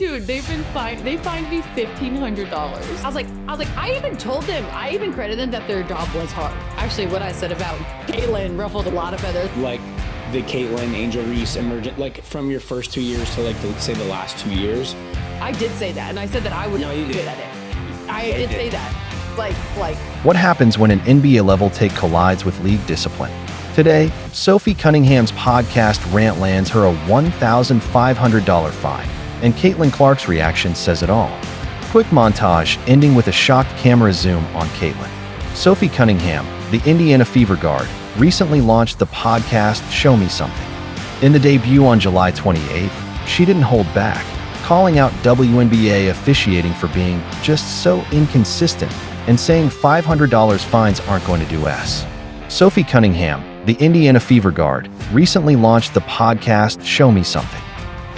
Dude, they fined me $1,500. I was like, I even told them, I even credited them that their job was hard. Actually, what I said about Caitlin ruffled a lot of feathers. Like the Caitlin, Angel Reese, emergent, like from your first 2 years to like, let's say the last 2 years. I did say that, and I said that I would be good at it. I did say that. Like. What happens when an NBA level take collides with league discipline? Today, Sophie Cunningham's podcast rant lands her a $1,500 fine, and Caitlin Clark's reaction says it all. Quick montage ending with a shocked camera zoom on Caitlin. Sophie Cunningham, the Indiana Fever guard, recently launched the podcast Show Me Something. In the debut on July 28th, she didn't hold back, calling out WNBA officiating for being just so inconsistent and saying $500 fines aren't going to do S. Sophie Cunningham, the Indiana Fever guard, recently launched the podcast Show Me Something.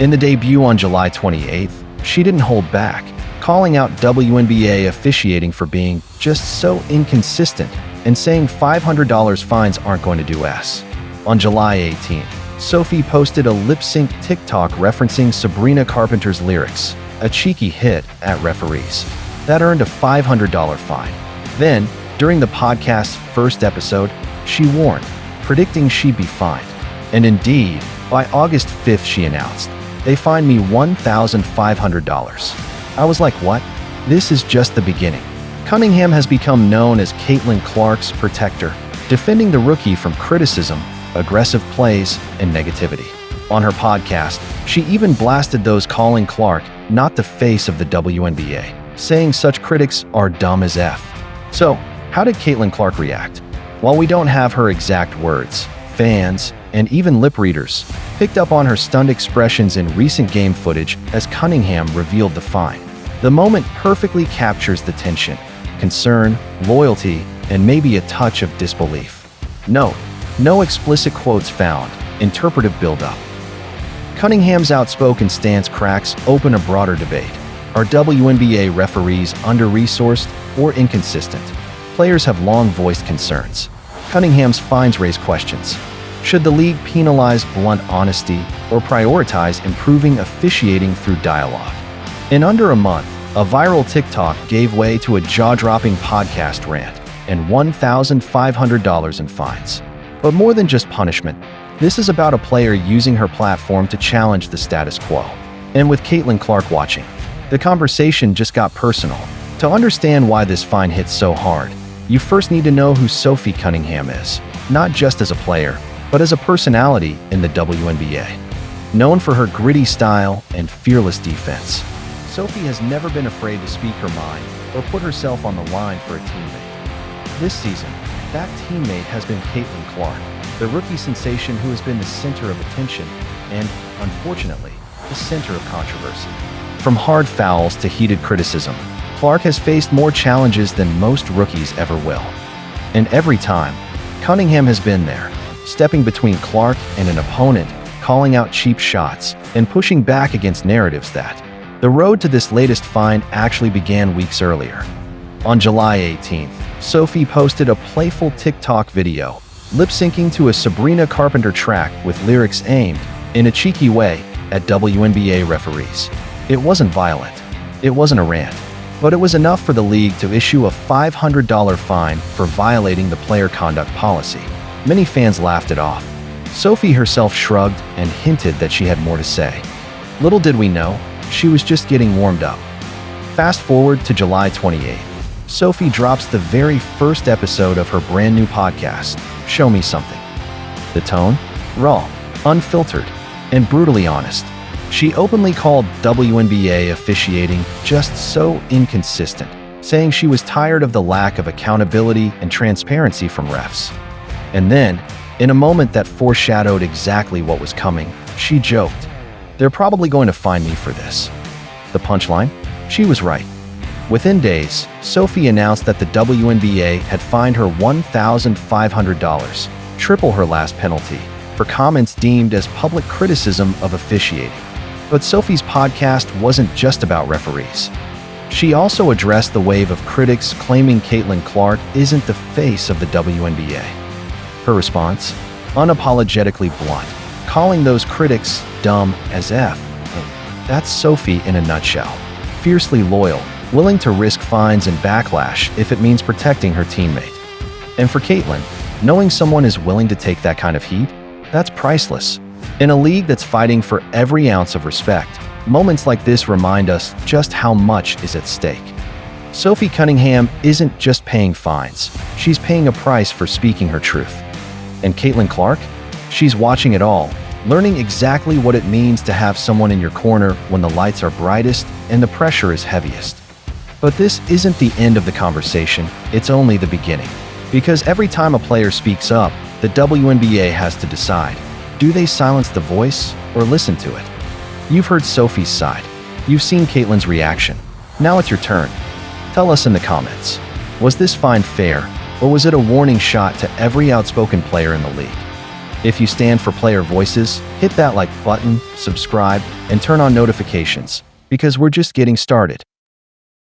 In the debut on July 28th, she didn't hold back, calling out WNBA officiating for being just so inconsistent and saying $500 fines aren't going to do S. On July 18th, Sophie posted a lip-sync TikTok referencing Sabrina Carpenter's lyrics, a cheeky hit at referees. That earned a $500 fine. Then, during the podcast's first episode, she warned, predicting she'd be fined. And indeed, by August 5th she announced, "They fined me $1,500. I was like, what? This is just the beginning. Cunningham has become known as Caitlin Clark's protector, defending the rookie from criticism, aggressive plays, and negativity. On her podcast, she even blasted those calling Clark not the face of the WNBA, saying such critics are dumb as F. So, how did Caitlin Clark react? While we don't have her exact words, fans, and even lip readers picked up on her stunned expressions in recent game footage as Cunningham revealed the fine. The moment perfectly captures the tension, concern, loyalty, and maybe a touch of disbelief. Note, no explicit quotes found, interpretive build-up. Cunningham's outspoken stance cracks open a broader debate. Are WNBA referees under-resourced or inconsistent? Players have long voiced concerns. Cunningham's fines raise questions. Should the league penalize blunt honesty or prioritize improving officiating through dialogue? In under a month, a viral TikTok gave way to a jaw-dropping podcast rant and $1,500 in fines. But more than just punishment, this is about a player using her platform to challenge the status quo. And with Caitlin Clark watching, the conversation just got personal. To understand why this fine hits so hard, you first need to know who Sophie Cunningham is, not just as a player, but as a personality in the WNBA. Known for her gritty style and fearless defense, Sophie has never been afraid to speak her mind or put herself on the line for a teammate. This season, that teammate has been Caitlin Clark, the rookie sensation who has been the center of attention and, unfortunately, the center of controversy. From hard fouls to heated criticism, Clark has faced more challenges than most rookies ever will. And every time, Cunningham has been there, stepping between Clark and an opponent, calling out cheap shots, and pushing back against narratives that. The road to this latest fine actually began weeks earlier. On July 18th, Sophie posted a playful TikTok video, lip-syncing to a Sabrina Carpenter track with lyrics aimed, in a cheeky way, at WNBA referees. It wasn't violent. It wasn't a rant. But it was enough for the league to issue a $500 fine for violating the player conduct policy. Many fans laughed it off. Sophie herself shrugged and hinted that she had more to say. Little did we know, she was just getting warmed up. Fast forward to July 28th. Sophie drops the very first episode of her brand new podcast, Show Me Something. The tone? Raw, unfiltered, and brutally honest. She openly called WNBA officiating just so inconsistent, saying she was tired of the lack of accountability and transparency from refs. And then, in a moment that foreshadowed exactly what was coming, she joked, "They're probably going to fine me for this." The punchline? She was right. Within days, Sophie announced that the WNBA had fined her $1,500, triple her last penalty, for comments deemed as public criticism of officiating. But Sophie's podcast wasn't just about referees. She also addressed the wave of critics claiming Caitlin Clark isn't the face of the WNBA. Her response? Unapologetically blunt, calling those critics dumb as F. That's Sophie in a nutshell. Fiercely loyal, willing to risk fines and backlash if it means protecting her teammate. And for Caitlin, knowing someone is willing to take that kind of heat, that's priceless. In a league that's fighting for every ounce of respect, moments like this remind us just how much is at stake. Sophie Cunningham isn't just paying fines, she's paying a price for speaking her truth. And Caitlin Clark? She's watching it all, learning exactly what it means to have someone in your corner when the lights are brightest and the pressure is heaviest. But this isn't the end of the conversation, it's only the beginning. Because every time a player speaks up, the WNBA has to decide, do they silence the voice or listen to it? You've heard Sophie's side. You've seen Caitlin's reaction. Now it's your turn. Tell us in the comments. Was this fine fair, or was it a warning shot to every outspoken player in the league? If you stand for player voices, hit that like button, subscribe, and turn on notifications, because we're just getting started.